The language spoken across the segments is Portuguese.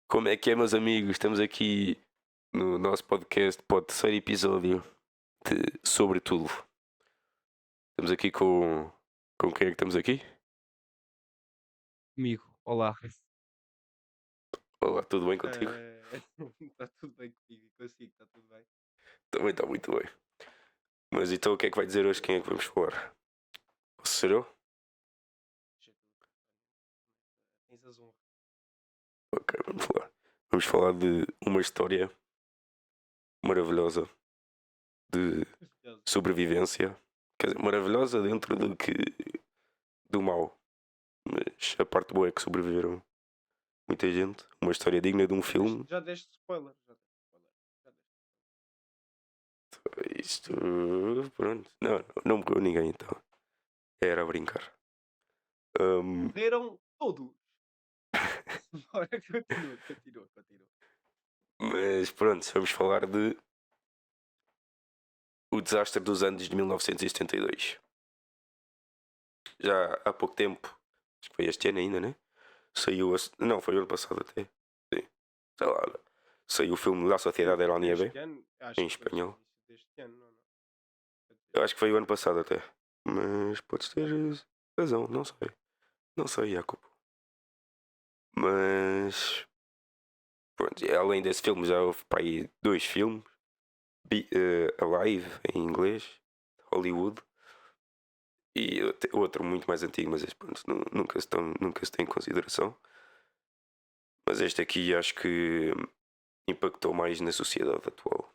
Como é que é, meus amigos? Estamos aqui no nosso podcast para o terceiro episódio de Sobre Tudo. Estamos aqui com quem é que estamos aqui? Comigo, olá. Olá, tudo bem contigo? Está tudo bem comigo e consigo, está tudo bem. Também está muito bem. Mas então o que é que vai dizer hoje? Quem é que vamos falar? Posso ser eu? Deixa tudo. Tens as honras. Ok, vamos falar. Vamos falar de uma história maravilhosa de Maravilhoso. sobrevivência. Quer dizer, maravilhosa dentro do mal. Mas a parte boa é que sobreviveram muita gente. Uma história digna de um Já deste, filme. já deste spoiler. Já deste spoiler. Já deste. Isto. Pronto. Não morreu ninguém então. Era a brincar. Ahm, Morreram todos. Bora, continua, continua, continua. mas pronto, vamos falar de o desastre dos anos de 1972. Já há pouco tempo, acho que foi este ano ainda, né? Saiu. Não, foi o ano passado até. Sim. Sei lá. Saiu o filme La Sociedade Foi, de la foi Nieve, este ano? Acho em que foi no espanhol. início deste ano, não, não. Quer Eu dizer, acho que foi o ano passado até. Mas podes ter razão, não sei. Não sei, Jacob. Mas. Pronto, além desse filme, já houve para aí dois filmes. Alive, em inglês, Hollywood. E outro muito mais antigo, mas este, pronto, nunca se tem em consideração. Mas este aqui acho que impactou mais na sociedade atual.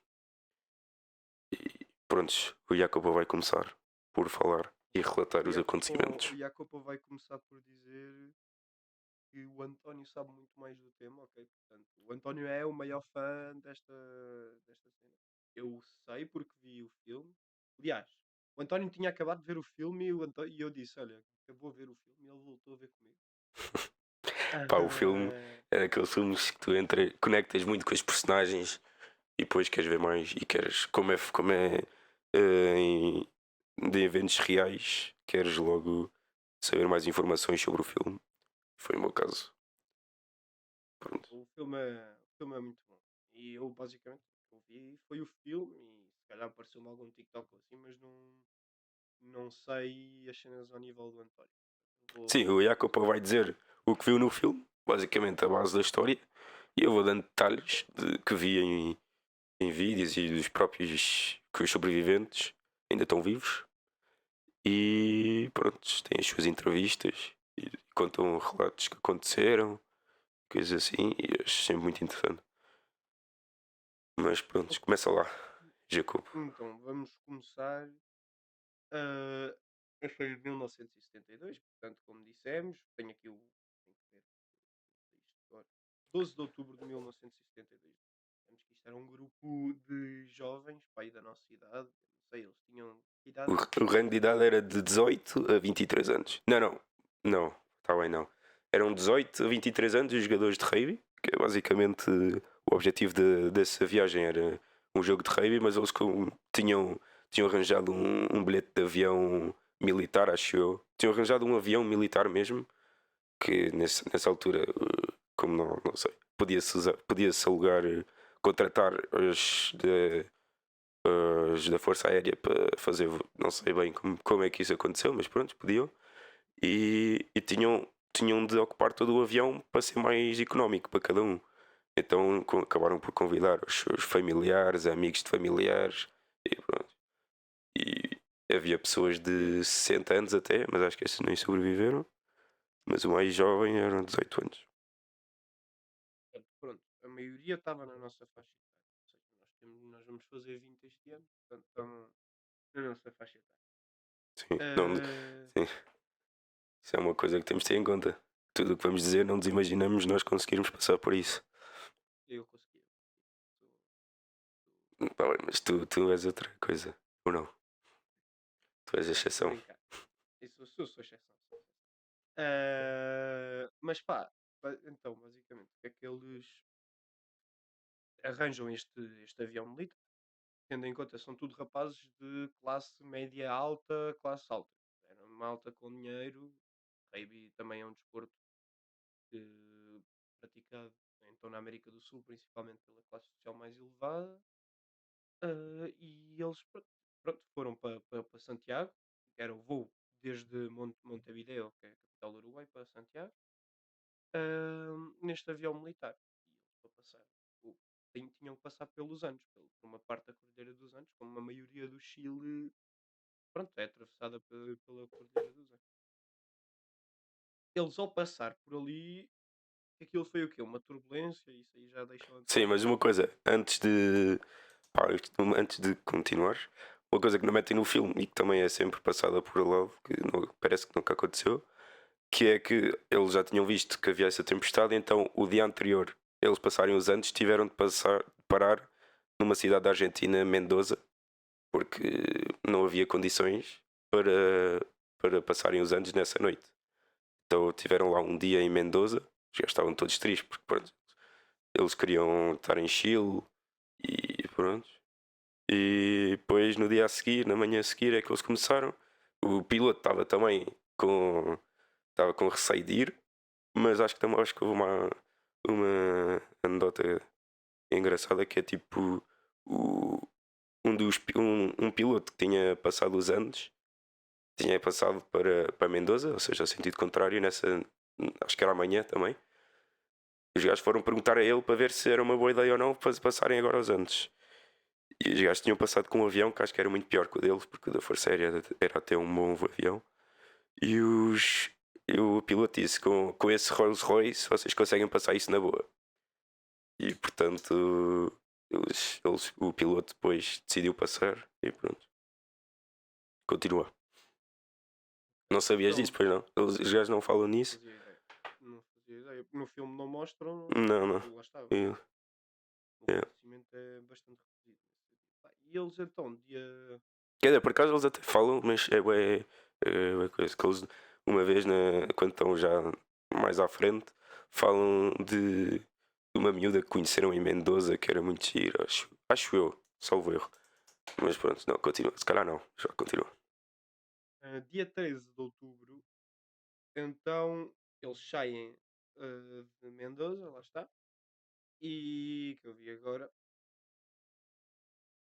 E pronto, o Jacobo vai começar por falar e relatar os O acontecimentos. Jacopo vai começar por dizer que o António sabe muito mais do tema, ok? Portanto, o António é o maior fã desta cena. Eu sei porque vi o filme. Aliás, o António tinha acabado de ver o filme e eu disse: Olha, acabou a ver o filme e ele voltou a ver comigo. Pá, o filme Ah, é daqueles filmes que tu conectas muito com os personagens e depois queres ver mais e queres, como é de eventos reais, queres logo saber mais informações sobre o filme. Foi o meu caso. Pronto. o filme é muito bom. E eu, basicamente, o que eu vi foi o filme e se calhar apareceu-me algum TikTok ou assim, mas não sei as cenas ao nível do António. Sim, o Jacopo vai dizer o que viu no filme, basicamente a base da história, e eu vou dando detalhes que vi em vídeos e dos próprios que os sobreviventes ainda estão vivos. E pronto, têm as suas entrevistas e contam relatos que aconteceram, coisas assim, e acho sempre muito interessante. Mas pronto, começa lá, Jacopo. Então, vamos começar. ah, Foi de 1972, portanto, como dissemos, tenho aqui o. Tenho que ver isto agora. 12 de outubro de 1972. Vemos que isto era um grupo de jovens, pai da nossa idade. Não sei, eles tinham. Que idade O, é que o eles range de tinham? idade era de 18 a 23 anos. Não, está bem, não. Eram 18 a 23 anos os jogadores de rugby, que é basicamente o objetivo dessa viagem era um jogo de rugby, mas eles tinham arranjado um bilhete de avião militar, acho eu. Tinham arranjado um avião militar mesmo, que nessa altura, como não sei, podia-se alugar, contratar os da Força Aérea para fazer, não sei bem como é que isso aconteceu, mas pronto, podiam. E tinham de ocupar todo o avião para ser mais económico para cada um. Então acabaram por convidar os seus familiares, amigos de familiares e pronto. E havia pessoas Yeah. de 60 anos até, mas acho que esses nem sobreviveram. Mas o mais jovem eram 18 anos. Portanto, pronto, a maioria estava na nossa faixa etária. Ou seja, nós vamos fazer 20 este ano, portanto, estão na nossa faixa etária. Sim, não, Ah, sim, isso é uma coisa que temos de ter em conta. Tudo o que vamos dizer, não nos imaginamos nós conseguirmos passar por isso. eu consegui. Pá, bem, mas tu és outra coisa, ou não? Tu és a Não, estou a exceção. brincar. Eu sou exceção. Sou exceção. Mas pá, então, basicamente, o que é que eles arranjam este avião militar? Tendo em conta, são tudo rapazes de classe média alta, classe alta. Era uma alta com dinheiro. Rugby também é um desporto praticado então na América do Sul, principalmente pela classe social mais elevada, e eles pronto, foram para Santiago, que era o voo desde Montevideo, que é a capital do Uruguai, para Santiago, neste avião militar. E eles para passar, o- tinham que passar pelos Andes, por uma parte da Cordilheira dos Andes, como a maioria do Chile, pronto, é atravessada pela Cordilheira dos Andes. Eles ao passar por ali, aquilo foi o quê? Uma turbulência, isso aí já deixou Sim, mas uma coisa, antes de. Pá, antes de continuar, uma coisa que não metem no filme e que também é sempre passada por lá, que parece que nunca aconteceu, que é que eles já tinham visto que havia essa tempestade, então o dia anterior, eles passarem os anos, tiveram de parar numa cidade da Argentina, Mendoza, porque não havia condições para passarem os anos nessa noite. Então tiveram lá um dia em Mendoza, já estavam todos tristes, porque pronto, eles queriam estar em Chile e pronto. E depois no dia a seguir, na manhã a seguir, é que eles começaram. O piloto estava também com, estava com receio de ir, mas acho que houve uma anedota engraçada que é tipo o, um piloto que tinha passado os anos tinha passado para Mendoza, ou seja, sentido contrário, nessa acho que era amanhã também. Os gajos foram perguntar a ele para ver se era uma boa ideia ou não para passarem agora os anos. E os gajos tinham passado com um avião que acho que era muito pior que o deles, porque o da Força Aérea era até um bom avião. E, e o piloto disse: com esse Rolls Royce vocês conseguem passar isso na boa. E portanto, o piloto depois decidiu passar e pronto. Continua. Não sabias disso, Então, pois não? Os gajos não falam não nisso? fazia ideia. Não fazia ideia. No filme não mostram, Não, não. lá está. Eu- O é. conhecimento é bastante reduzido nesse sentido. Pá, e eles então, dia. Quer dizer, por acaso eles até falam, mas é coisa que eles, uma vez, quando estão já mais à frente, falam de uma miúda que conheceram em Mendoza que era muito gira, acho eu, salvo erro. Mas pronto, não, continua. Se calhar não, já continua. Dia 13 de outubro, então eles saem de Mendoza, lá está, e que eu vi agora,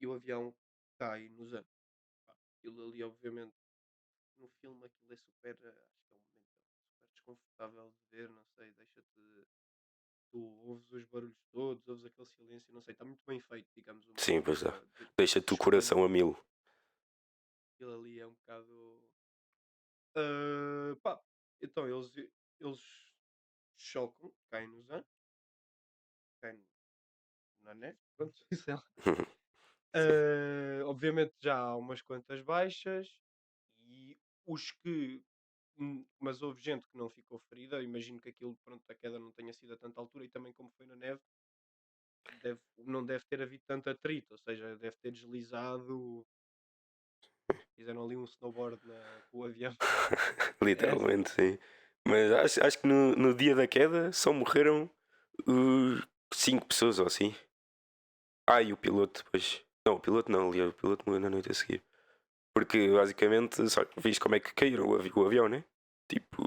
e o avião cai nos anos. Pá, aquilo ali, obviamente, no filme aquilo é super, acho que é um momento super desconfortável de ver, não sei, deixa-te. Tu ouves os barulhos todos, ouves aquele silêncio, não sei, está muito bem feito, digamos, uma Sim, pois dá. cena de Deixa-te o suspense. coração a mil. Aquilo ali é um bocado. Pá, então eles chocam, caem nos anos, caem na neve, pronto, sei lá. Sim, Obviamente já há umas quantas baixas e os que. Mas houve gente que não ficou ferida. Imagino que aquilo, pronto, a queda não tenha sido a tanta altura e também como foi na neve, não deve ter havido tanto atrito, ou seja, deve ter deslizado, fizeram ali um snowboard com o avião. É, literalmente sim. Mas acho que no dia da queda só morreram cinco pessoas ou assim. Ah, e o piloto depois. Não, o piloto não, aliás, o piloto morreu na noite a seguir. Porque basicamente, sabe, viste como é que caíram o avião, né? Tipo,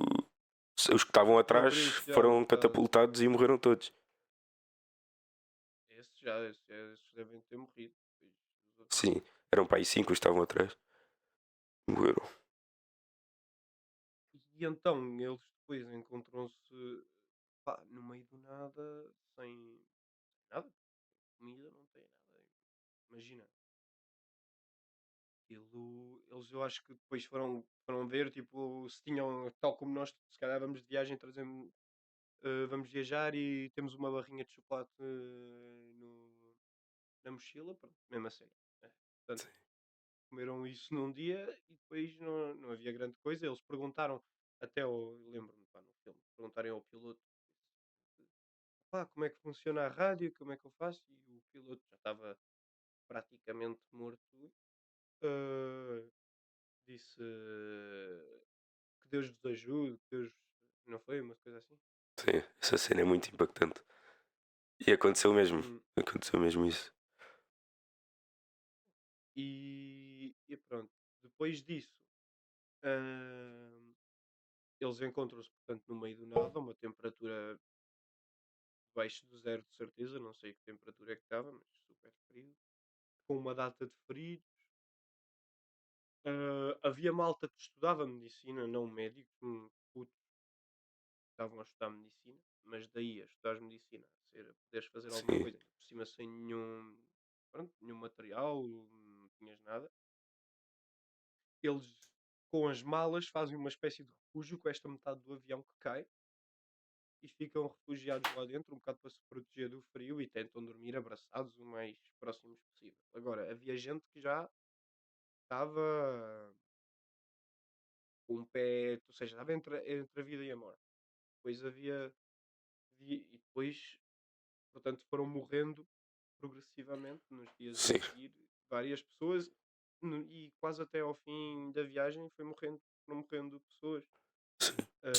os que estavam não, atrás por isso já foram literalmente. catapultados e morreram todos. Esses devem ter morrido. Pois, os outros Sim, eram para aí cinco os que estavam atrás. Morreram. e então eles depois encontram-se, pá, no meio do nada, sem nada, comida, não tem nada. Imagina, eles eu acho que depois foram ver, tipo, se tinham, tal como nós, se calhar vamos de viagem, trazemos, vamos viajar e temos uma barrinha de chocolate na mochila, pronto, mesmo assim. Portanto, Sim, comeram isso num dia e depois não havia grande coisa. Eles perguntaram, até eu lembro-me, pá, no filme, perguntarem ao piloto, pá, como é que funciona a rádio, como é que eu faço? E o piloto já estava praticamente morto. eh, Disse que Deus vos ajude, que Deus. Não foi? Uma coisa assim? sim, essa cena é muito impactante. E aconteceu mesmo. Hum, Aconteceu mesmo isso. e pronto. Depois disso, hum, eles encontram-se, portanto, no meio do nada, uma temperatura abaixo de zero de certeza, não sei que temperatura é que estava, mas super frio, com uma data de feridos. Havia malta que estudava medicina, não médicos, putos que estavam a estudar medicina, mas daí a estudar medicina, a ser, a poderes fazer alguma sim, coisa, ainda por cima sem nenhum, pronto, nenhum material, não tinhas nada. Eles, com as malas, fazem uma espécie de refúgio com esta metade do avião que cai e ficam refugiados lá dentro, um bocado para se proteger do frio e tentam dormir abraçados o mais próximos possível. Agora, havia gente que já estava com um pé, ou seja, estava entre a vida e a morte. Depois e depois, portanto, foram morrendo progressivamente nos dias a sim, seguir várias pessoas e quase até ao fim da viagem foram morrendo pessoas. sim. Ah,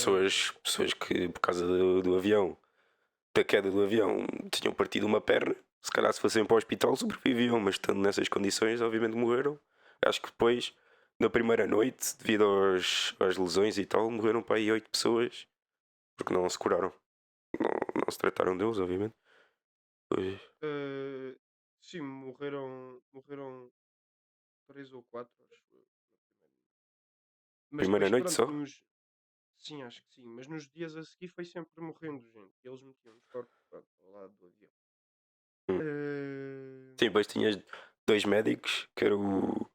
Pessoas que, por causa do avião, da queda do avião, tinham partido uma perna. Se calhar, se fossem para o hospital, sobreviviam, mas estando nessas condições, obviamente morreram. Acho que depois, na primeira noite, devido às lesões e tal, morreram para aí 8 pessoas porque não se curaram. Não, não se trataram deles, obviamente. Pois, ah, sim, morreram três ou quatro, acho eu, na primeira. Mas primeira depois, noite pronto, só? sim, acho que sim, mas nos dias a seguir foi sempre morrendo gente. E eles metiam os corpos, pronto, ao lado do avião. Hum. Ah, Sim, depois tinhas dois médicos, que eram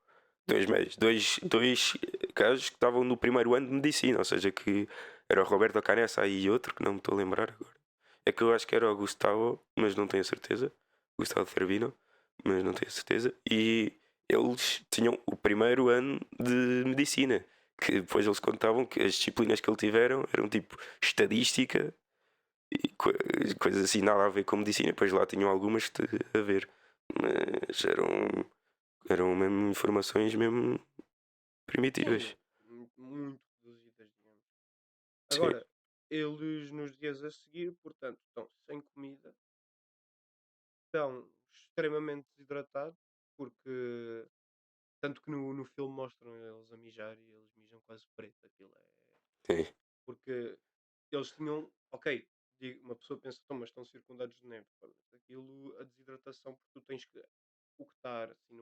dois médicos, dois gajos que estavam no primeiro ano de medicina, ou seja, que era o Roberto Canessa e outro, que não me estou a lembrar agora. É que eu acho que era o Gustavo, mas não tenho certeza. Gustavo Cervino, mas não tenho certeza. E eles tinham o primeiro ano de medicina, que depois eles contavam que as disciplinas que eles tiveram eram tipo estadística e coisas assim, nada a ver com medicina. Depois lá tinham algumas a ver, mas eram mesmo informações mesmo primitivas. sim, muito reduzidas, digamos. Sim, Agora, eles nos dias a seguir, portanto, estão sem comida, estão extremamente desidratados, porque tanto que no filme mostram eles a mijar e eles mijam quase preto. Aquilo é. sim, Porque eles tinham. Ok, uma pessoa pensa, então, mas estão circundados de neve. Pá, mas aquilo, a desidratação, porque tu tens que. O que estar assim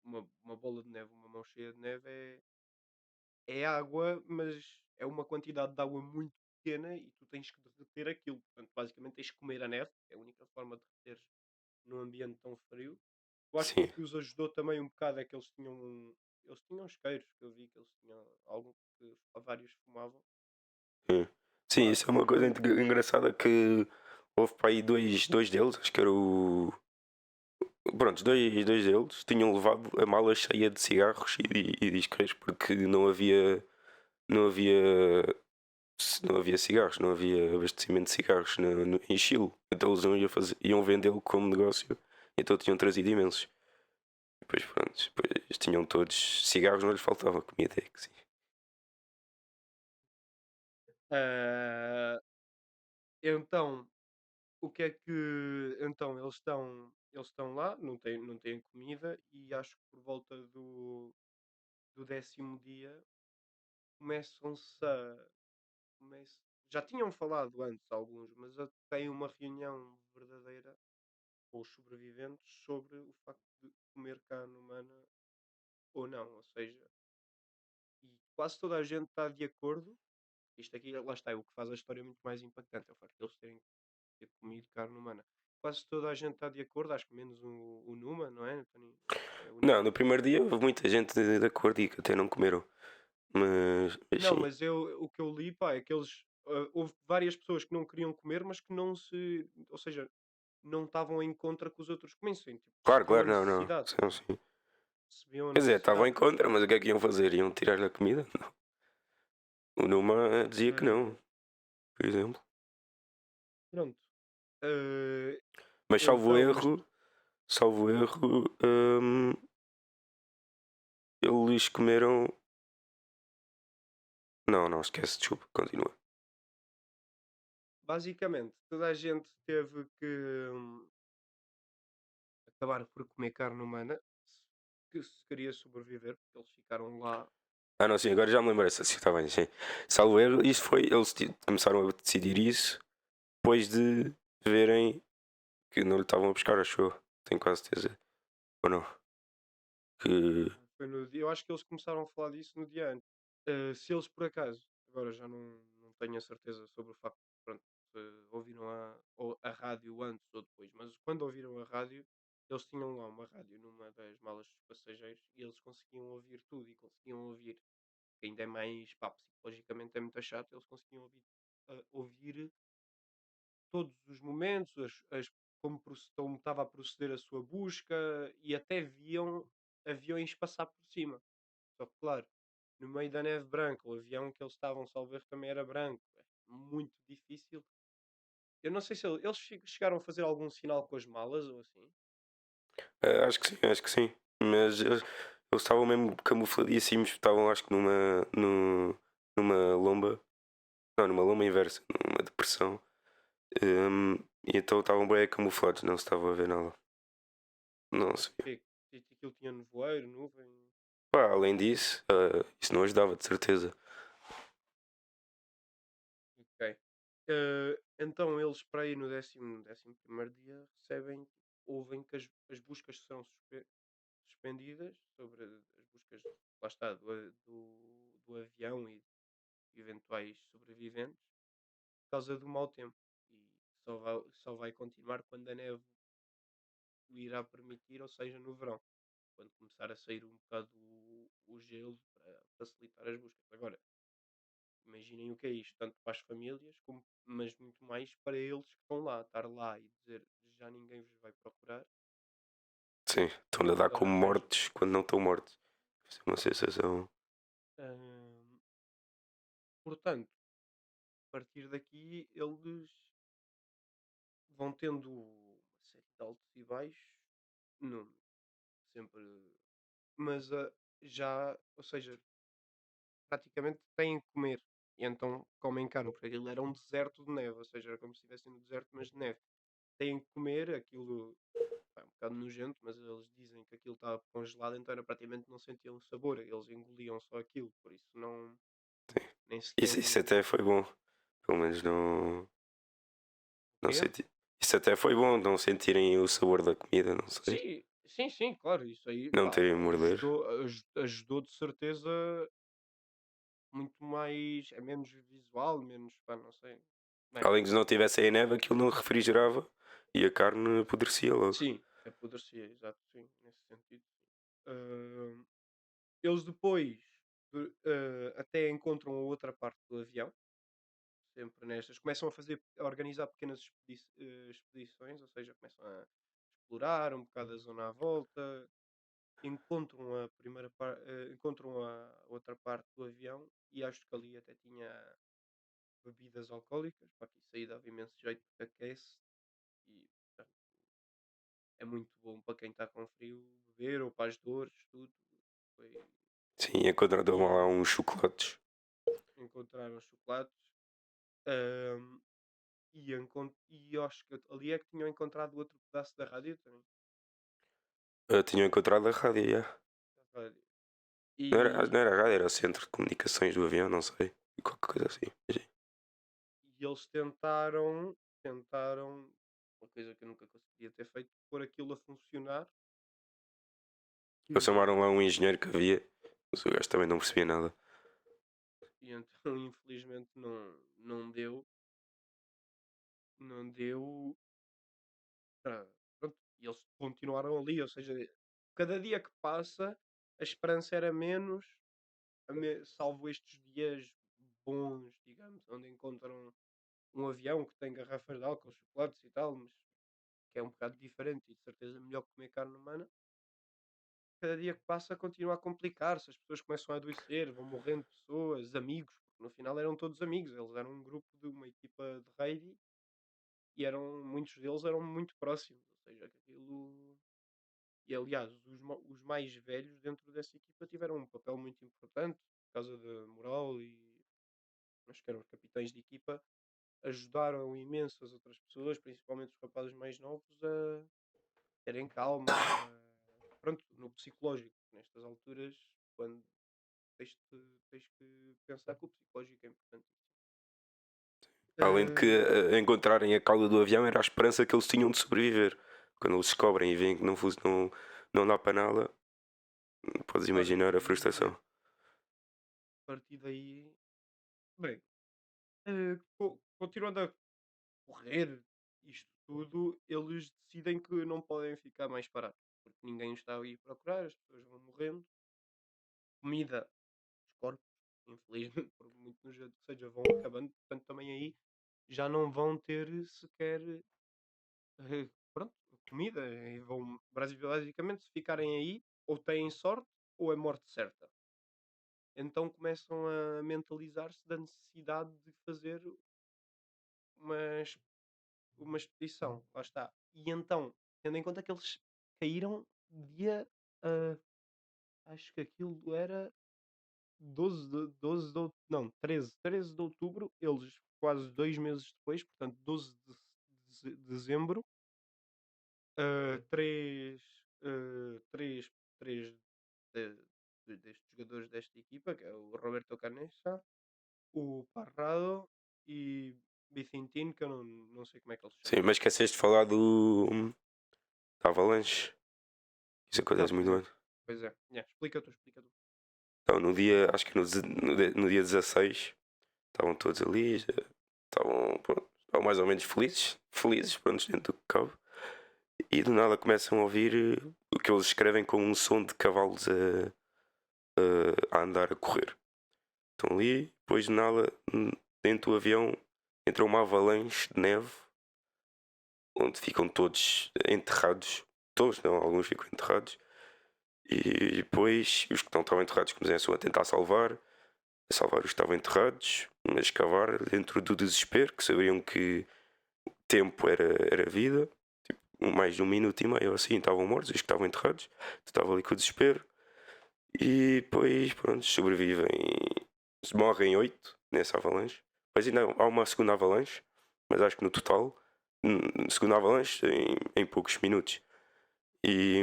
uma bola de neve, uma mão cheia de neve é água, mas é uma quantidade de água muito pequena e tu tens que derreter aquilo. Portanto, basicamente tens que comer a neve, que é a única forma de derreteres num ambiente tão frio. Eu acho que o sim, que os ajudou também um bocado é que eles tinham isqueiros, que eu vi que eles tinham algo que vários fumavam. sim. Sim, Pá, isso é uma coisa engraçada que houve para aí dois deles, acho que era o. Pronto, dois deles tinham levado a mala cheia de cigarros e discos porque não havia não havia cigarros, não havia abastecimento de cigarros em Chile. Então eles iam vendê-lo como negócio, então tinham trazido imensos. Depois pronto, depois tinham todos cigarros, não lhes faltava comida, é que sim. ah, então, o que é que. Então, eles estão lá, não têm comida, e acho que por volta do 10º dia começam-se a. Já tinham falado antes alguns, mas têm uma reunião verdadeira com os sobreviventes sobre o facto de comer carne humana ou não. Ou seja, e quase toda a gente está de acordo. Isto aqui, lá está, é o que faz a história muito mais impactante. É o facto de eles terem ter comido carne humana. Quase toda a gente está de acordo, acho que menos o Numa, não é, António? É o Não, único no que primeiro dia houve muita gente de acordo e que até não comeram. Mas não, sim. mas o que eu li, pá, é que houve várias pessoas que não queriam comer, mas que não se, ou seja, não estavam em contra que os outros comessem, tipo, Claro, percebiam a claro, não, não. necessidade, Sim, sim. percebiam a Quer dizer, estavam necessidade. em contra, mas o que é que iam fazer? Iam tirar a comida? Não. O Numa dizia que não, Eh, por exemplo. Pronto. Eh, Mas então, mas salvo erro, eles comeram. Não, não, esquece, desculpa, continua. basicamente toda a gente teve que acabar por comer carne humana, que se queria sobreviver, porque eles ficaram lá. Ah, não, sim, agora já me lembrei, se está bem, sim. Salvo erro, isso foi. Eles começaram a decidir isso depois de verem que não lhe estavam a buscar, acho eu. Tenho quase certeza. Ou não? Que. Foi no dia, eu acho que eles começaram a falar disso no dia antes. Se eles por acaso, agora já não tenho a certeza sobre o facto, pronto, se ouviram a rádio antes ou depois, mas quando ouviram a rádio, eles tinham lá uma rádio numa das malas dos passageiros e eles conseguiam ouvir tudo e conseguiam ouvir, que ainda é mais, pá, psicologicamente é muito chato, eles conseguiam ouvir todos os momentos, como estava a proceder a sua busca e até viam aviões passar por cima. Só que, claro, no meio da neve branca, o avião que eles estavam, salvo erro, também era branco. É muito difícil. Eu não sei se eles chegaram a fazer algum sinal com as malas ou assim. Acho que sim, acho que sim. Mas eles estavam mesmo camufladíssimos, estavam acho que numa lomba. Não, numa lomba inversa, numa depressão. E então estavam bem camuflados, não se estava a ver nada. Não Mas sei. porquê? Aquilo tinha nevoeiro, nuvem. Pá, além disso, isso não ajudava, de certeza. Ok. Então eles para aí no décimo primeiro dia recebem, ouvem que as buscas serão suspendidas sobre as buscas, lá está, do avião e eventuais sobreviventes por causa do mau tempo. E só vai continuar quando a neve o irá permitir, ou seja, no verão, quando começar a sair um bocado o gelo para facilitar as buscas. Agora, imaginem o que é isto, tanto para as famílias, mas muito mais para eles que estão lá, estar lá e dizer já ninguém vos vai procurar. Sim, estão a dar como Arranjo. mortos quando não estão mortos. Isso é uma sensação. Ahm, Portanto, a partir daqui eles vão tendo uma série de altos e baixos, não, sempre, mas já, ou seja, praticamente têm que comer. E então comem carne, porque aquilo era um deserto de neve, ou seja, era como se estivessem no deserto, mas de neve. Têm que comer aquilo, pá, é um bocado nojento, mas eles dizem que aquilo estava congelado, então era praticamente não sentiam o sabor, eles engoliam só aquilo, por isso não, nem sequer. Isso até foi bom. Pelo menos não. O Não quê? senti. Isso até foi bom, não sentirem o sabor da comida, não sei. Sim, sim, sim, claro, isso aí, Não pá, terem a morder. ajudou de certeza muito mais, é menos visual, menos, pá, não sei. Bem, Além de não tivessem a neve, aquilo não refrigerava e a carne apodrecia logo. sim, apodrecia, exato, sim, nesse sentido. Hum, Eles depois até encontram a outra parte do avião, sempre nestas, começam a organizar pequenas expedições, ou seja, começam a explorar um bocado a zona à volta, encontram a encontram a outra parte do avião e acho que ali até tinha bebidas alcoólicas, para que isso aí dava imenso jeito porque aquece e portanto, é muito bom para quem está com frio beber ou para as dores, tudo. Foi, Sim, encontraram lá uns chocolates. encontraram chocolates. ahm, e eu acho que ali é que tinham encontrado outro pedaço da rádio também. Tinham encontrado a rádio, já. Da rádio. Não E, era a rádio, era o centro de comunicações do avião, não sei. Qualquer coisa assim. Mas, sim. e eles tentaram, uma coisa que eu nunca conseguia ter feito, pôr aquilo a funcionar. Eles Que, chamaram lá um engenheiro que havia, mas o gajo também não percebia nada. e então, infelizmente, não deu para. Pronto, e eles continuaram ali, ou seja, cada dia que passa, a esperança era menos, salvo estes dias bons, digamos, onde encontram um avião que tem garrafas de álcool, chocolates e tal, mas que é um bocado diferente e de certeza melhor que comer carne humana. Cada dia que passa continua a complicar-se, as pessoas começam a adoecer, vão morrendo pessoas, amigos, porque no final eram todos amigos, eles eram um grupo de uma equipa de rugby e muitos deles eram muito próximos, ou seja, que aquilo. E aliás, os mais velhos dentro dessa equipa tiveram um papel muito importante por causa da moral e acho que eram os capitães de equipa, ajudaram imenso as outras pessoas, principalmente os rapazes mais novos, a terem calma, pronto, no psicológico. Nestas alturas, quando tens que pensar que o psicológico é importante. Além de que Ah, encontrarem a cauda do avião era a esperança que eles tinham de sobreviver. Quando eles descobrem e veem que não dá para nada, podes imaginar a frustração. partir daí. Bem, continuando a correr isto tudo, eles decidem que não podem ficar mais parados. Porque ninguém os está a ir procurar, as pessoas vão morrendo. Comida, os corpos, infelizmente, por muito nojento que seja, vão acabando. Portanto, também aí já não vão ter sequer pronto, comida. E vão, basicamente, se ficarem aí, ou têm sorte ou é morte certa. Então começam a mentalizar-se da necessidade de fazer uma, uma expedição. Lá está. E então, tendo em conta que eles caíram dia. ah, acho que aquilo era 12 de não, 13 de outubro, eles quase 2 meses depois, portanto 12 de dezembro, 3, 3, 3 destes jogadores desta equipa, que é o Roberto Canessa, o Parrado e Vicentino, que eu não sei como é que ele se Sim, chama. mas esqueceste de falar da Avalanche. Isso acontece muito bem. Pois é. Yeah, explica tu, explica tu. Então, no dia, acho que no dia 16, estavam todos ali, pronto, estavam mais ou menos felizes, pronto, dentro do que cabe. E do nada começam a ouvir o que eles escrevem como um som de cavalos a andar a correr. Estão ali, depois de nada, dentro do avião entra uma avalanche de neve, onde ficam todos enterrados. Todos, não, alguns ficam enterrados. E depois os que não estavam enterrados começam a tentar salvar os que estavam enterrados, a escavar dentro do desespero, que sabiam que tempo era vida. Tipo, mais de um minuto e meio assim estavam mortos, os que estavam enterrados. Estava ali com o desespero. E depois, pronto, sobrevivem. Morrem 8 nessa avalanche. Depois ainda há uma segunda avalanche, mas acho que no total, segunda avalanche em poucos minutos. E,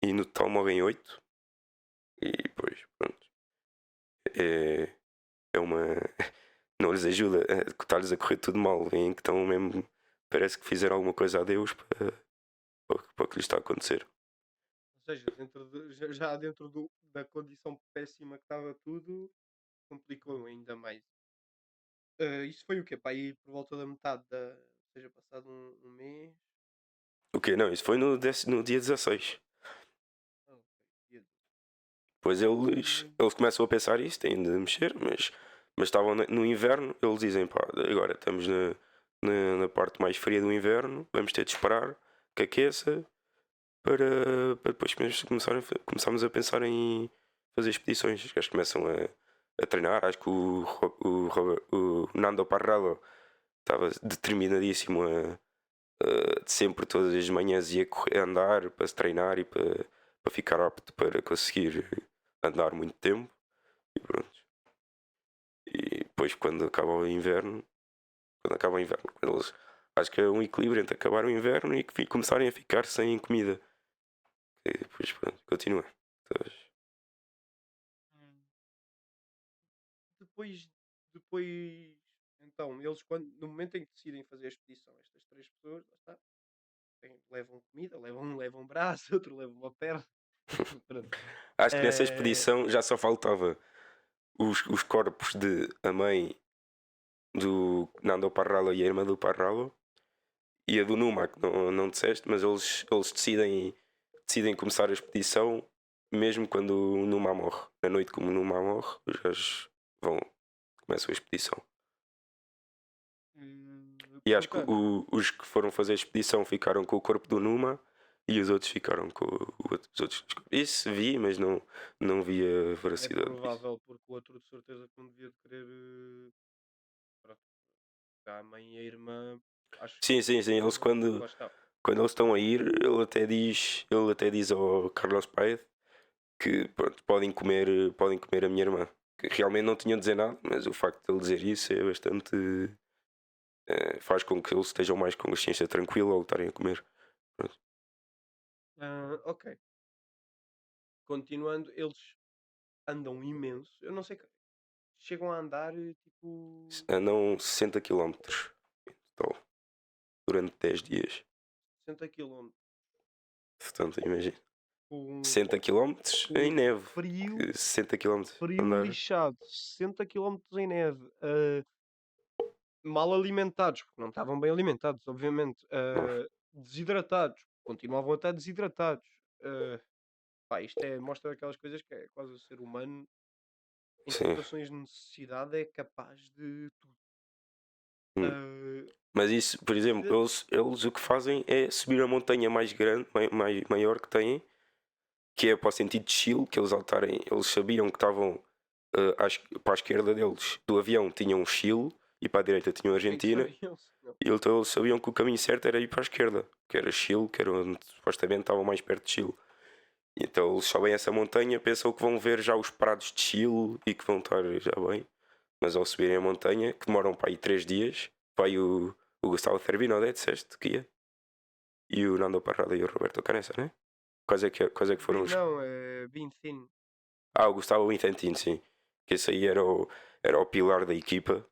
e no total morrem 8. E depois, pronto. É, é uma. Não lhes ajuda, está-lhes a correr tudo mal. Em que estão mesmo. Parece que fizeram alguma coisa a Deus para o que lhes está a acontecer. Ou seja, já dentro da condição péssima que estava tudo, complicou ainda mais. Isso foi o quê? Para aí por volta da metade da. Ou seja, passado um mês. O quê? Não, isso foi no dia 16. Ah, ok. Dia Pois de- eles começam a pensar isto, têm de mexer, mas estavam no inverno, eles dizem, pá, agora estamos na parte mais fria do inverno, vamos ter de esperar que aqueça para depois começarmos a pensar em fazer expedições. Os gajos começam a treinar, acho que o Nando Parrado estava determinadíssimo de sempre, todas as manhãs ia a andar para se treinar e para ficar apto para conseguir andar muito tempo. E pronto. E depois, quando acaba o inverno, quando eles, acho que é um equilíbrio entre acabar o inverno e começarem a ficar sem comida. E depois, pronto, continua. Então, Hum. Depois, então, eles no momento em que decidem fazer a expedição, estas três pessoas, lá está, levam comida, levam um braço, outro leva uma perna. Pronto. acho que nessa Eh, expedição já só faltava os corpos de a mãe do Nando Parralo e a irmã do Parralo e a do Numa, que não disseste, mas eles decidem começar a expedição mesmo quando o Numa morre. Na noite como o Numa morre, os gajos começam a expedição. E acho que portanto, os que foram fazer a expedição ficaram com o corpo do Numa e os outros ficaram com os outros. Isso vi, mas não vi a é veracidade disso. provável porque o outro de certeza que não devia de querer. Pronto, a mãe e a irmã, acho Sim, sim, sim. Eles que lá está. quando eles estão a ir, ele até diz ao Carlos Paes que pronto, podem comer a minha irmã. Que realmente não tinha a dizer nada, mas o facto de ele dizer isso é bastante. Faz com que eles estejam mais com consciência tranquila ao estarem a comer. Pronto. Ok. Continuando, eles andam imenso. Eu não sei. chegam a andar tipo Andam 60 quilómetros total, durante 10 dias. 60 km Portanto, imagina. com, 60 quilómetros em com neve. frio, Que 60 quilómetros frio andar. lixado, 60 km em neve, mal alimentados, porque não estavam bem alimentados, obviamente, Nossa. desidratados, continuavam a estar desidratados. ah, Pá, isto mostra aquelas coisas que é quase o ser humano em Sim. situações de necessidade é capaz de tudo. Hum. Ah, Mas isso, por exemplo, de- eles o que fazem é subir a montanha mais grande, maior que têm, que é para o sentido de Chile, que eles altarem, eles sabiam que estavam para a esquerda deles do avião tinham Chile e para a direita tinham Como é que Argentina, sabiam? Não. e então eles sabiam que o caminho certo era ir para a esquerda, que era Chile, que era onde supostamente estavam mais perto de Chile. E então eles sobem essa montanha, pensam que vão ver já os prados de Chile e que vão estar já bem, mas ao subirem a montanha, que demoram para aí 3 dias, vai o Gustavo Cervino, né? Disseste que ia, e o Nando Parrada e o Roberto Canessa, né? Quais é que foram os. Não, é bem thin. Ah, o Gustavo Vicentin, sim. Que esse aí era o pilar da equipa.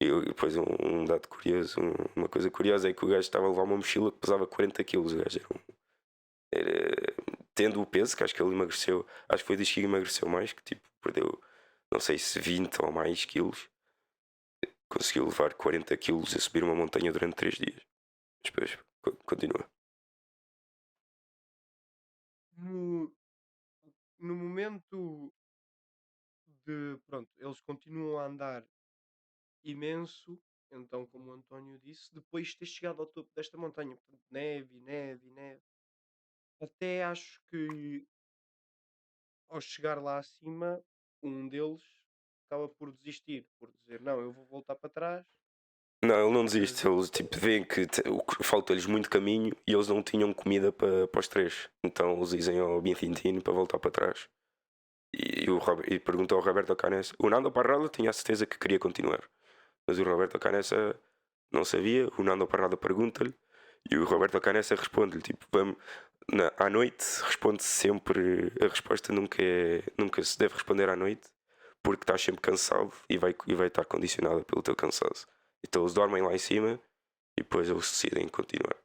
E depois um dado curioso, uma coisa curiosa é que o gajo estava a levar uma mochila que pesava 40 quilos. O gajo tendo o peso, que acho que ele emagreceu, acho que foi diz que emagreceu mais, que tipo, perdeu, não sei se 20 ou mais quilos. Conseguiu levar 40 quilos a subir uma montanha durante 3 dias. Mas depois, continua. No, no momento de. Pronto, eles continuam a andar imenso. Então, como o António disse, depois de ter chegado ao topo desta montanha, portanto, neve, neve, neve, até acho que ao chegar lá acima, um deles acaba por desistir, por dizer: Não, eu vou voltar para trás. Não, ele não desiste. eh, Eles tipo, veem que falta-lhes muito caminho e eles não tinham comida para os três. Então eles dizem ao Bintintino para voltar para trás. E perguntou ao Roberto Canessa. O Nando Parrada tinha a certeza que queria continuar. Mas o Roberto Canessa não sabia. O Nando Parrada pergunta-lhe. E o Roberto Canessa responde-lhe: tipo, vamos. À noite responde -se sempre. A resposta nunca se deve responder à noite porque estás sempre cansado e vai estar condicionada pelo teu cansaço. Então eles dormem lá em cima e depois eles decidem continuar.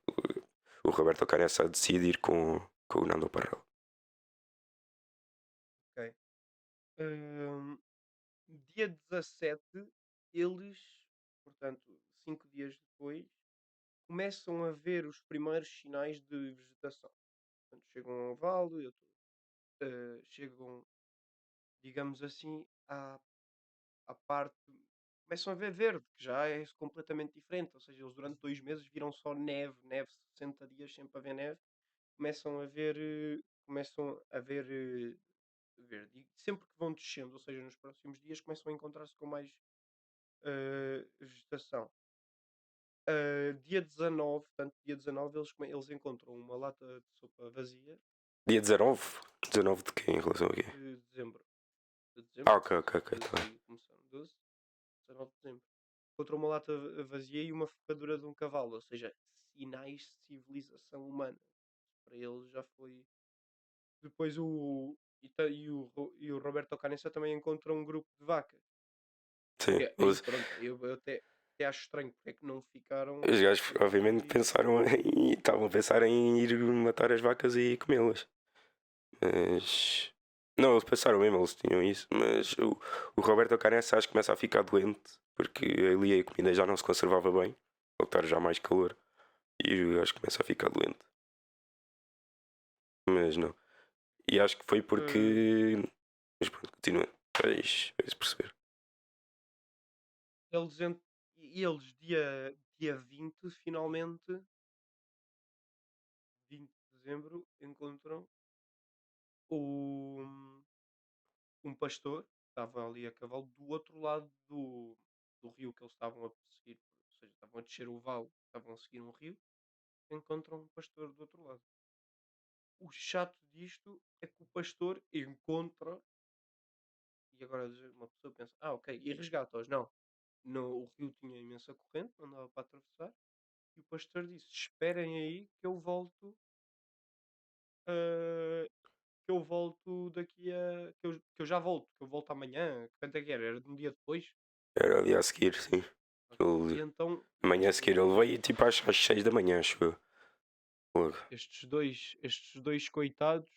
O Roberto Canessa decide ir com o Nando Parrada. ok. Hum, Dia 17, eles, portanto, 5 dias depois, começam a ver os primeiros sinais de vegetação. Portanto, chegam ao vale, chegam, digamos assim, à parte. Começam a ver verde, que já é completamente diferente. Ou seja, eles durante 2 meses viram só neve, neve, 60 dias sempre a ver neve. Começam a ver verde. E sempre que vão descendo, ou seja, nos próximos dias, começam a encontrar-se com mais vegetação. Dia 19, portanto, dia 19 eles encontram uma lata de sopa vazia Dia 19? 19 de quê em relação a quê? de dezembro. De Ah, dezembro? ok, ok, ok. 12 Tá bem. foi começando. 12, 19 de dezembro. Encontrou uma lata vazia e uma ferradura de um cavalo, ou seja, sinais de civilização humana. Para eles já foi. Depois o Roberto Canessa também encontra um grupo de vacas. Sim. Aí pronto, eu até acho estranho porque é que não ficaram. Os gajos Porque é que não obviamente foi. pensaram em. Estavam a pensar em ir matar as vacas e comê-las. Mas. Não, eles pensaram mesmo, eles tinham isso. Mas o Roberto Canessa acho que começa a ficar doente porque ali a comida já não se conservava bem. Voltar já mais calor. E eu acho que começa a ficar doente. Mas não. E acho que foi eh, porque. Mas pronto, continua. Vais perceber. eles, eles dia 20 finalmente, 20 de dezembro, encontram o, um pastor que estava ali a cavalo do outro lado do rio que eles estavam a perseguir. Ou seja, estavam a descer o vale, estavam a seguir um rio, encontram um pastor do outro lado. O chato disto é que o pastor encontra, e agora uma pessoa pensa, ok, e resgata-os. Não, o rio tinha imensa corrente, não dava para atravessar, e o pastor disse: Esperem aí que eu volto que eu volto daqui a. Que eu já volto, que eu volto amanhã. Quanto é que era? Era de um dia depois? Era ali a seguir, sim. E Ele, então, amanhã a seguir ele veio tipo às 6 da manhã, acho eu. Logo. estes dois coitados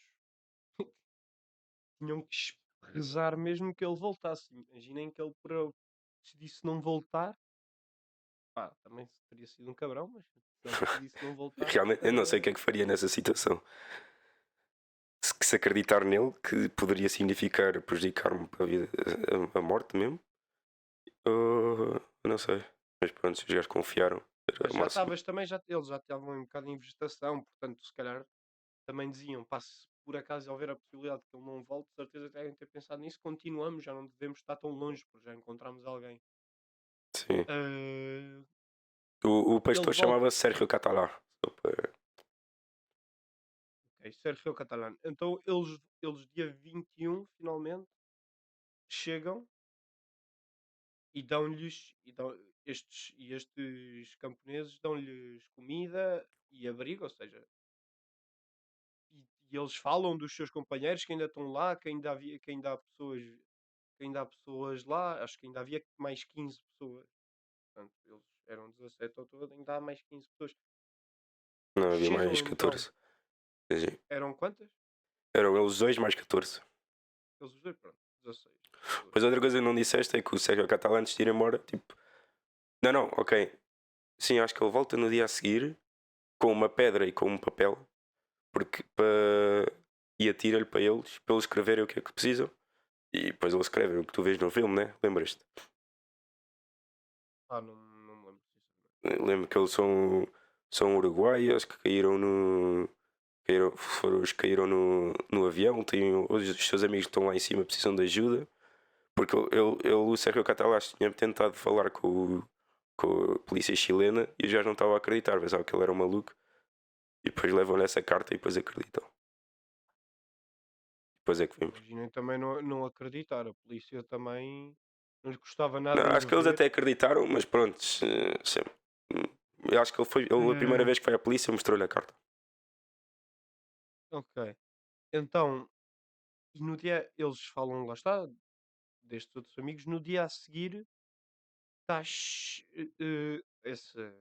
tinham que rezar mesmo que ele voltasse. Imaginem que ele decidisse não voltar. Pá, também teria sido um cabrão, mas se ele decidisse não voltar. Realmente, eu não sei o que é que faria nessa situação. Se acreditar nele, que poderia significar prejudicar-me para a vida, a morte mesmo. Não sei. Mas pronto, se os gajos confiaram, era Mas o já máximo. estavas também, eles já estavam um bocado em vegetação, portanto, se calhar também diziam, pá, se por acaso houver a possibilidade de que ele não volte, de certeza que devem ter pensado nisso, continuamos, já não devemos estar tão longe, porque já encontramos alguém. Sim. Ah, O ele pastor volta. chamava Sérgio Catalá. Só para- Ok, Sérgio Catalán. Então eles dia 21 finalmente chegam e estes camponeses dão-lhes comida e abrigo, ou seja, e eles falam dos seus companheiros que ainda estão lá, que ainda há pessoas lá, acho que ainda havia mais 15 pessoas. Portanto, eles eram 17 ao todo, ainda há mais 15 pessoas. Não, havia Chegam mais então, 14. Sim. eram quantas? Eram eles dois mais 14. Eles os dois, pronto, 16 pessoas. Pois outra coisa que não disseste é que o Sérgio Catalá antes de ir embora, tipo. Não, não, ok. Sim, acho que ele volta no dia a seguir com uma pedra e com um papel. Porque para. E atira-lhe para eles escreverem o que é que precisam. E depois eles escrevem o que tu vês no filme, né? Lembras-te? Não me lembro, sinceramente. Lembro que eles são uruguaios que caíram no. Foram os que caíram no avião. Os seus amigos que estão lá em cima precisam de ajuda. Porque o Sérgio Catalás tinha tentado falar com a polícia chilena e os gajos não estavam a acreditar. Pensavam que ele era um maluco. E depois levam-lhe essa carta e depois acreditam. Depois é que vimos. Imaginem também não acreditar. A polícia também não lhe gostava Não, nada de acho que eles ver. até acreditaram, mas pronto. Eu acho que a primeira Eh, vez que foi à polícia mostrou-lhe a carta. ok. Então, e no dia, eles falam, lá está, destes outros amigos, no dia a seguir, está essa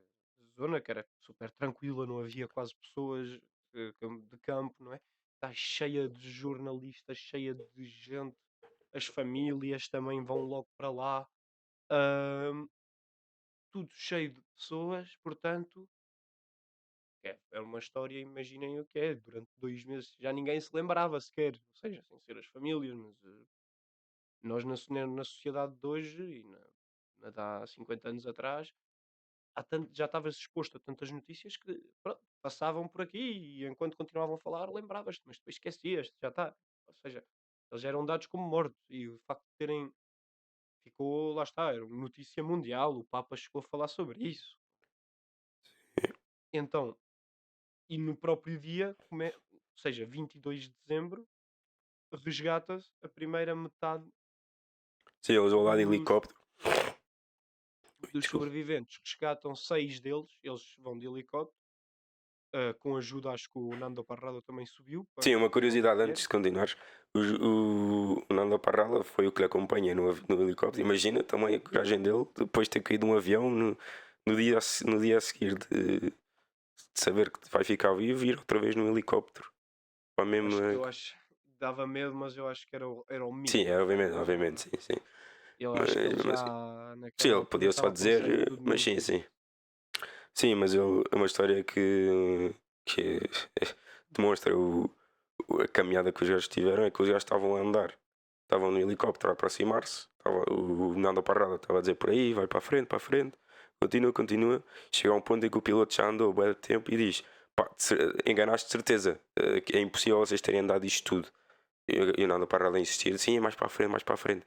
zona que era super tranquila, não havia quase pessoas de campo, não é? Está cheia de jornalistas, cheia de gente, as famílias também vão logo para lá, ahm, tudo cheio de pessoas, portanto, é uma história, imaginem o que é, durante 2 meses já ninguém se lembrava sequer, ou seja, sem ser as famílias, mas nós na sociedade de hoje e na de há 50 anos atrás, já estavas exposto a tantas notícias que pronto, passavam por aqui e enquanto continuavam a falar lembravas-te, mas depois esquecias, já está. Ou seja, eles eram dados como mortos e o facto de terem ficou, lá está, era uma notícia mundial, o Papa chegou a falar sobre isso. Então, e no próprio dia, ou seja, 22 de dezembro, resgata-se a primeira metade Sim, eles vão lá de dos, helicóptero. dos Desculpa. sobreviventes. Resgatam 6 deles, eles vão de helicóptero, com ajuda, acho que o Nando Parrado também subiu Sim, para uma ver onde é curiosidade que antes era. de continuares. O Nando Parrala foi o que lhe acompanha no helicóptero. Imagina também a coragem dele depois de ter caído um avião no dia a seguir de saber que vai ficar vivo e ir outra vez no helicóptero. Para mesmo. Eu acho dava medo, mas eu acho que era o Sim, mínimo. é, obviamente, sim, sim. Eu Mas acho que ele mesmo assim. já Sim, naquela ele altura podia só estava com dizer, sangue tudo mas no. sim, sim. Sim, mas é uma história que demonstra a caminhada que os gajos tiveram. É que os gajos estavam a andar, estavam no helicóptero a aproximar-se. O Nando Parrada estava a dizer por aí, vai para a frente, continua, continua. Chega a um ponto em que o piloto já andou bué de tempo e diz: pá, enganaste de certeza, que é impossível vocês terem andado isto tudo. E o Nando Parrada a insistir: sim, mais para a frente, mais para a frente.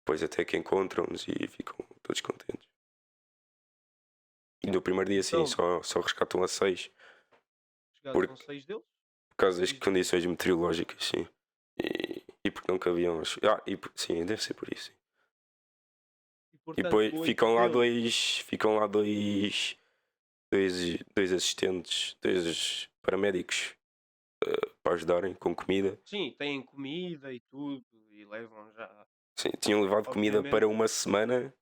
Depois até que encontram-nos e ficam todos contentes. E no primeiro dia, sim, Então, só rescatam a 6 resgatam porque, 6 deles. por causa das 6 deles. condições meteorológicas, sim. E porque não cabiam. Sim, deve ser por isso. Sim. E E portanto, depois 8 deles. ficam lá dois assistentes, dois paramédicos para ajudarem com comida. Sim, têm comida e tudo, e levam já, Sim, tinham levado comida obviamente. para uma semana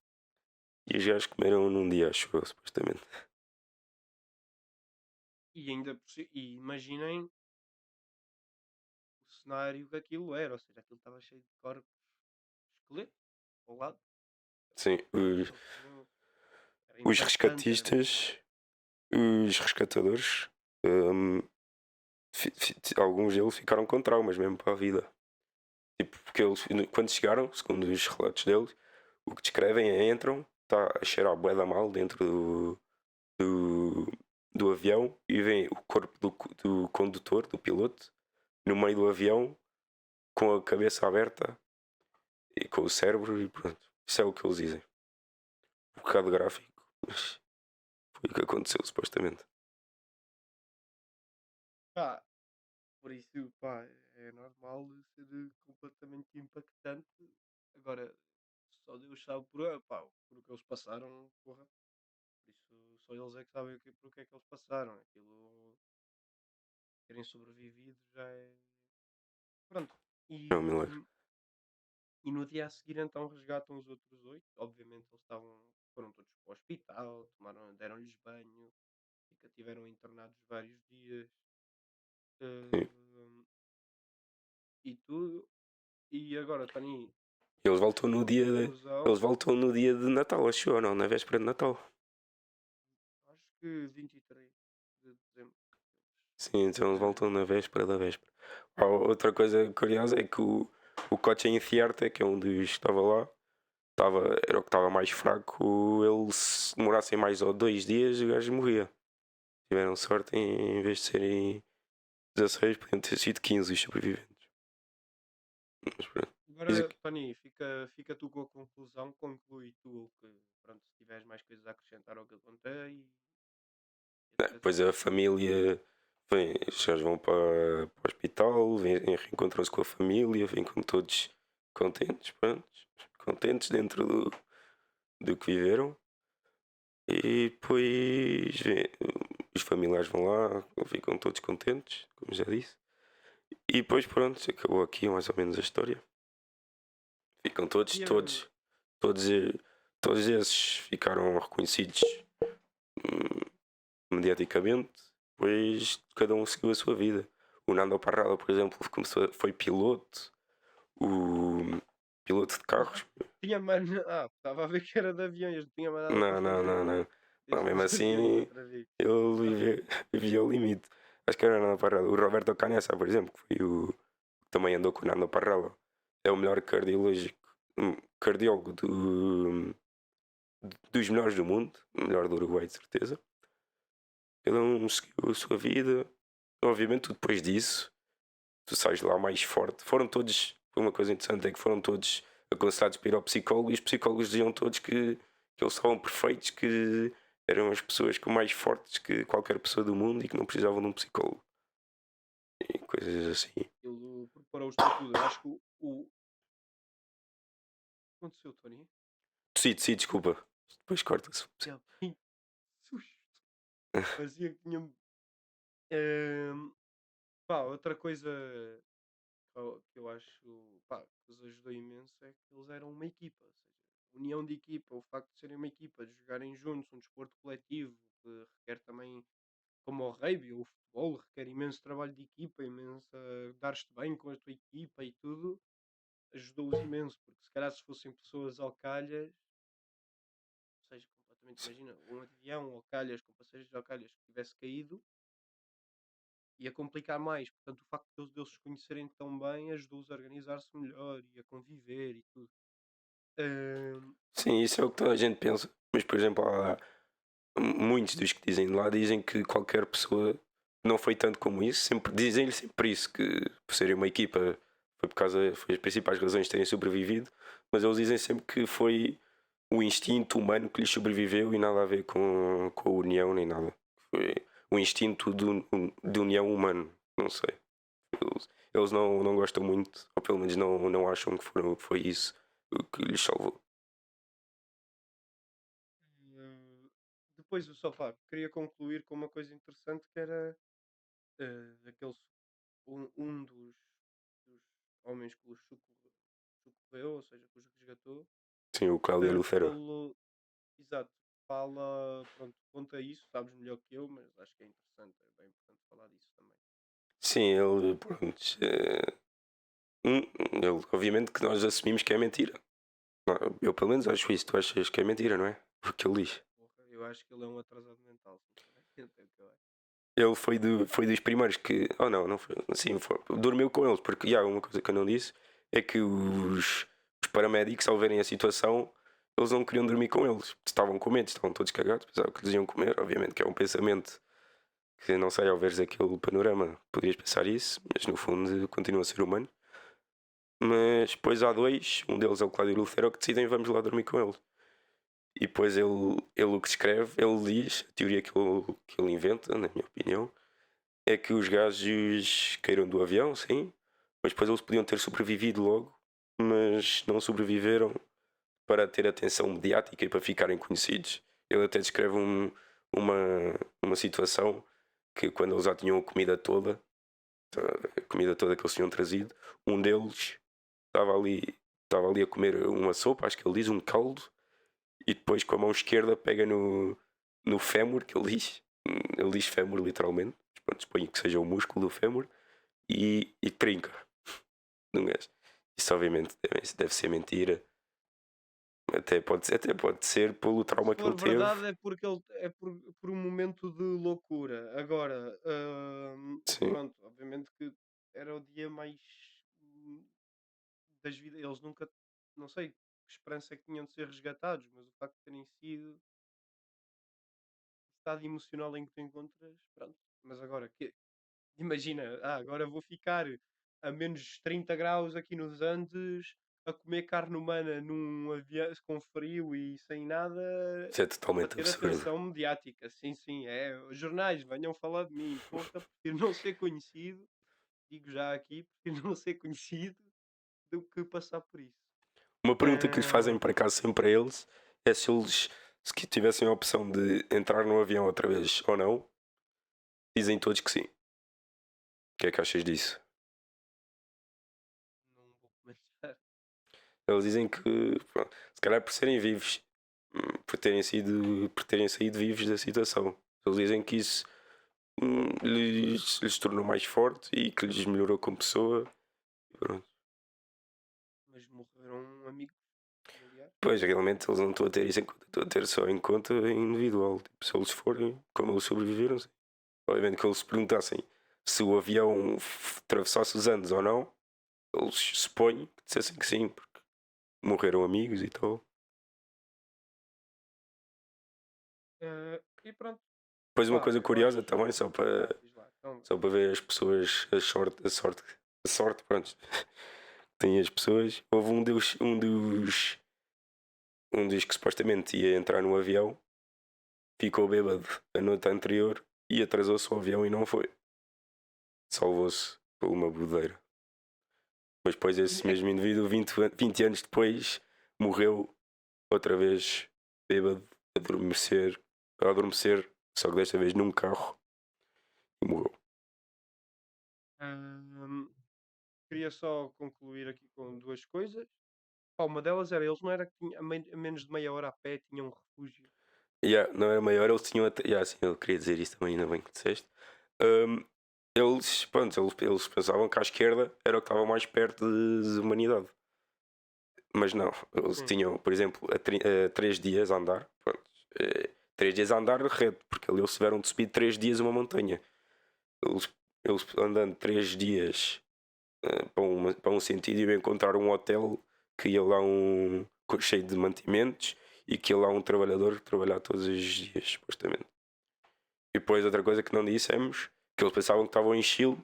e os gajos comeram num dia, acho eu, supostamente. E ainda e imaginem o cenário que aquilo era, ou seja, aquilo estava cheio de corpos, esqueletos ao lado, Sim, que eles comiam, era os impactante, era mesmo. rescatistas, os rescatadores, hum, alguns deles ficaram com traumas mesmo para a vida. Tipo, porque eles, quando chegaram, segundo os relatos deles, o que descrevem é entram, está a cheirar bué da mal dentro do, do avião e vem o corpo do condutor, do piloto, no meio do avião, com a cabeça aberta e com o cérebro e pronto. Isso é o que eles dizem. Um bocado gráfico, mas foi o que aconteceu supostamente. Pá, por isso, pá, é normal ser completamente impactante. Agora, só Deus sabe por o que eles passaram, porra. Por isso, só eles é que sabem por que é que eles passaram. Aquilo, terem sobrevivido já é. Pronto. É um milagre. E no dia a seguir, então, resgatam os outros oito. Obviamente, eles foram todos para o hospital, deram-lhes banho, e tiveram internados vários dias. Sim. eh, e tudo. E agora, Tony, Eles voltam no a dia conclusão, eles voltam no dia de Natal, acho eu, não, na véspera de Natal. acho que 23 de dezembro. Sim, então eles voltam na Eh, véspera da véspera. Outra coisa curiosa é que o Coche Enciarte, que é um dos que estava lá, era o que estava mais fraco. Ele, se demorassem mais ou 2 dias, o gajo morria. Tiveram sorte em vez de serem 16, podiam ter sido 15 os sobreviventes. Mas pronto. Agora, Tony, fica tu com a conclusão, conclui tu o que, pronto, se tiveres mais coisas a acrescentar ao que eu contei, Depois etc. a família vem, os gajos vão para o hospital, reencontram-se com a família, vêm com todos contentes, pronto, contentes dentro do que viveram. E depois os familiares vão lá, ficam todos contentes, como já disse. E depois pronto, acabou aqui mais ou menos a história. Ficam todos, E todos, todos, todos esses ficaram reconhecidos hum, mediaticamente, pois cada um seguiu a sua vida. O Nando Parrada, por exemplo, foi piloto, o piloto de porra, carros. tinha mais. Ah, estava a ver que era de aviões, não tinha mais nada para Não, não, fazer. não, não. Não, Desde mesmo os aviões assim, outra vez. ele vivia ao limite. Acho que era Nando Parrada. O Roberto Canessa, por exemplo, que foi o que também andou com o Nando Parrada. É o melhor cardiólogo dos melhores do mundo, o melhor do Uruguai, de certeza. Cada um seguiu a sua vida. Obviamente, tu depois disso, tu sais lá mais forte. Foram todos, foi uma coisa interessante, é que foram todos aconselhados para ir ao psicólogo e os psicólogos diziam todos que eles estavam perfeitos, que eram as pessoas mais fortes que qualquer pessoa do mundo e que não precisavam de um psicólogo. E coisas assim. Ele preparou-os para tudo. Eu acho que o que aconteceu, Tony? Sim, desculpa. Depois corta-se. Já, bem susto. Parecia que tinha. Ehm, Pá, outra coisa que eu acho pá, que os ajudou imenso é que eles eram uma equipa, ou seja, união de equipa, o facto de serem uma equipa, de jogarem juntos, um desporto coletivo, que requer também, como o rugby ou o futebol, requer imenso trabalho de equipa, imenso dar-te bem com a tua equipa e tudo, ajudou-os imenso, porque se calhar se fossem pessoas ao calhas, ou seja, completamente, imagina, um avião ao calhas com passageiros ao calhas que tivesse caído, ia complicar mais. Portanto, o facto deles se conhecerem tão bem ajudou-os a organizar-se melhor e a conviver e tudo. Hum, Sim, isso é o que toda a gente pensa. Mas, por exemplo, há muitos dos que dizem de lá dizem que qualquer pessoa não foi tanto como isso. Sempre, dizem-lhe sempre isso, que por serem uma equipa foi as principais razões de terem sobrevivido. Mas eles dizem sempre que foi o instinto humano que lhes sobreviveu e nada a ver com a união nem nada. Foi o instinto de união humano. Não sei. Eles não gostam muito, ou pelo menos não acham que foi isso o que lhes salvou. Depois eu só queria concluir com uma coisa interessante que era aqueles. um dos homens que os socorreu, ou seja, que os resgatou, Sim, o Cláudio Lucero. falou, exato, fala, pronto, conta isso, sabes melhor que eu, mas acho que é interessante, é bem importante falar disso também. Sim, ele, pronto, ele, obviamente que nós assumimos que é mentira. Não, eu pelo menos acho isso, tu achas que é mentira, não é? Porque ele diz. Porra, eu acho que ele é um atrasado mental, sinceramente, é o que eu acho. Ele foi dos primeiros que. Oh não, não foi. Sim, foi, dormiu com eles, porque há uma coisa que eu não disse é que os paramédicos, ao verem a situação, eles não queriam dormir com eles. Estavam com medo, estavam todos cagados, pensavam que eles iam comer. Obviamente que é um pensamento que não sei, ao veres aquele panorama, poderias pensar isso, mas no fundo continua a ser humano. Mas depois há dois, um deles é o Cláudio Lucero, que decidem vamos lá dormir com ele. E depois ele o que escreve, ele diz, a teoria que ele inventa, na minha opinião, é que os gajos caíram do avião, sim, mas depois eles podiam ter sobrevivido logo, mas não sobreviveram para ter atenção mediática e para ficarem conhecidos. Ele até descreve uma, uma situação que quando eles já tinham a comida toda que eles tinham trazido, um deles estava ali, estava ali a comer uma sopa, acho que ele diz, um caldo, e depois com a mão esquerda pega no fémur, que ele diz fémur literalmente, mas pronto, suponho que seja o músculo do fémur, e trinca num gajo. Isso obviamente deve ser mentira, até pode ser pelo Se trauma que ele for teve. verdade é porque ele é por um momento de loucura. Agora, Sim, pronto, obviamente que era o dia mais das vidas. Eles nunca, não sei que esperança é que tinham de ser resgatados, mas o facto de terem sido, o estado emocional em que tu encontras, pronto. Mas agora, imagina, agora vou ficar a menos 30 graus aqui nos Andes a comer carne humana num avião com frio e sem nada isso é para totalmente ter absurdo. atenção mediática. Sim, sim, é. Os jornais venham falar de mim, porra, prefiro não ser conhecido, digo já aqui, prefiro não ser conhecido do que passar por isso. Uma pergunta que lhes fazem Ah, para cá sempre a eles é se eles, se que tivessem a opção de entrar no avião outra vez ou não, dizem todos que sim. O que é que achas disso? não vou comentar. Eles dizem que, pronto, se calhar por serem vivos, por terem saído vivos da situação. Eles dizem que isso lhes tornou mais forte e que lhes melhorou como pessoa. Pronto. Mas morreram amigos, familiares. Pois, realmente eles não estão a ter isso em conta, estão a ter só em conta individual. Tipo, se eles forem, como eles sobreviveram, sim. Obviamente que eles se perguntassem se o avião atravessasse os Andes ou não, eles supõem que dissessem que sim, porque morreram amigos e tal. E pronto, Depois uma pá, coisa eu acho. curiosa também, só para Diz lá. Então, Só para ver as pessoas, a sorte, pronto. Tem as pessoas. Houve um dos que supostamente ia entrar no avião, ficou bêbado a noite anterior e atrasou-se o avião e não foi. Salvou-se por uma bodeira. Mas depois esse é mesmo indivíduo, 20 anos depois, morreu outra vez bêbado, a adormecer, só que desta vez num carro e morreu. Ahm, queria só concluir aqui com duas coisas. Pá, uma delas era eles não era que tinha, a menos de meia hora a pé tinham um refúgio. Yeah, não era maior, eles tinham até. Yeah, sim, eu queria dizer isso também, ainda bem que disseste. Um, eles, pronto, eles pensavam que à esquerda era o que estava mais perto de humanidade. Mas não, eles Sim. tinham, por exemplo, a 3 dias a andar. Pronto, 3 dias a andar reto, porque ali eles tiveram de subir 3 dias uma montanha. Eles, eles andando 3 dias para um sentido e encontrar um hotel que ia lá cheio de mantimentos e que ia lá um trabalhador trabalhar todos os dias, supostamente. E depois outra coisa que não dissemos, que eles pensavam que estavam em Chile,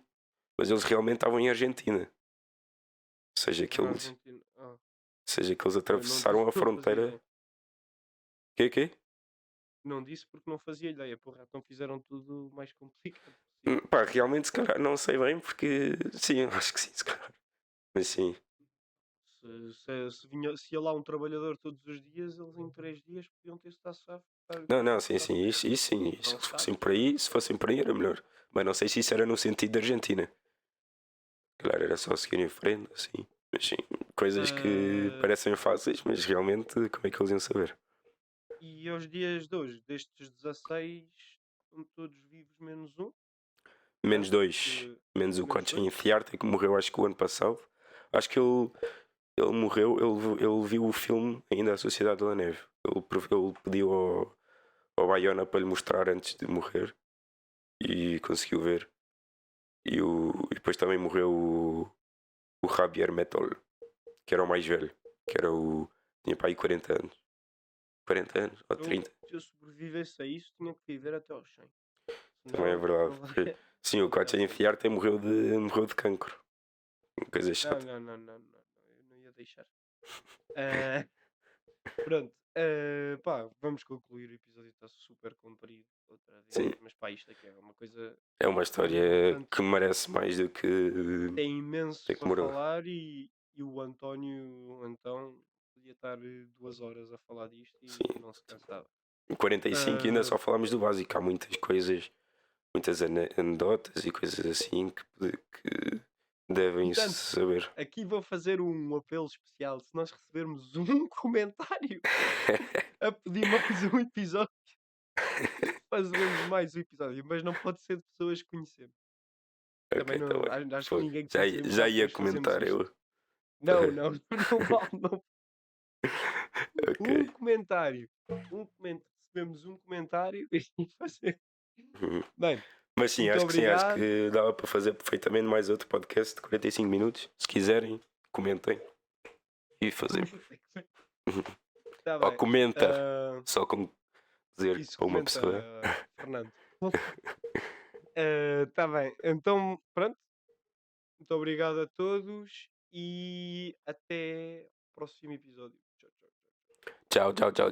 mas eles realmente estavam em Argentina. Ou seja, que Na eles, ou Argentina. seja, que eles Olha, não disse atravessaram a porque não fazia fronteira. ideia. Quê? Não disse porque não fazia ideia. Porra, então fizeram tudo o mais complicado possível. Pá, realmente se calhar não sei bem porque sim, acho que sim, se calhar. Mas sim. Se ia lá um trabalhador todos os dias, eles em 3 dias podiam ter estado Não, não, sim, sim, isso sim. Se estão eles fossem safos. por aí, se fossem por aí era melhor. Mas não sei se isso era no sentido da Argentina. calhar era só seguir em frente, assim. Mas sim, coisas que Ah, parecem fáceis, mas realmente como é que eles iam saber? e aos dias de hoje, destes 16, estão todos vivos menos um, Menos certo? dois, Que, menos o menos dois. Coaching Fiarte, que morreu acho que o ano passado. Acho que ele morreu, ele viu o filme ainda A Sociedade da Neve. Ele pediu ao Bayona para lhe mostrar antes de morrer e conseguiu ver. E depois também morreu o Javier Metol, que era o mais velho, que era o. Tinha para aí 40 anos. 40 anos ou Eu, 30, se eu sobrevivesse a isso, tinha que viver até aos 100. também é Senão, verdade. não Porque, valia, sim, o não valia a Coaching pena. Fiarte morreu de cancro. Coisa Não, chata. não, não, não, não, não, eu não ia deixar. Ah, pronto, pá, vamos concluir. O episódio está super comprido outra vez. Sim, Mas pá, isto aqui é uma coisa é uma tão história importante. que merece mais do que Tem imenso tem que para morar. falar e o António, então, podia estar 2 horas a falar disto e Sim. não se cansava. Em 45 ainda Ah, só falámos do básico. Há muitas coisas, muitas anedotas e coisas assim que devem portanto, saber. aqui vou fazer um apelo especial. Se nós recebermos um comentário a pedir mais um episódio, fazemos mais um episódio, mas não pode ser de pessoas que conhecemos. Ok, Também tá não, bem. acho que Fogo. ninguém que Já, conhecemos já sabe que ia nós fazemos comentar isto. eu. Não, não, não vale, não. Ok. Um comentário. Recebemos um comentário e fazer. Uhum. Bem, Mas sim, muito acho obrigado. que dava para fazer perfeitamente mais outro podcast de 45 minutos. Se quiserem, comentem e fazemos. Está Ou bem. comenta, Ah, só com dizer isso a uma comenta, pessoa. Fernando. Está bem. Então, pronto. Muito obrigado a todos e até o próximo episódio. Tchau, tchau. Tchau, tchau, tchau, tchau.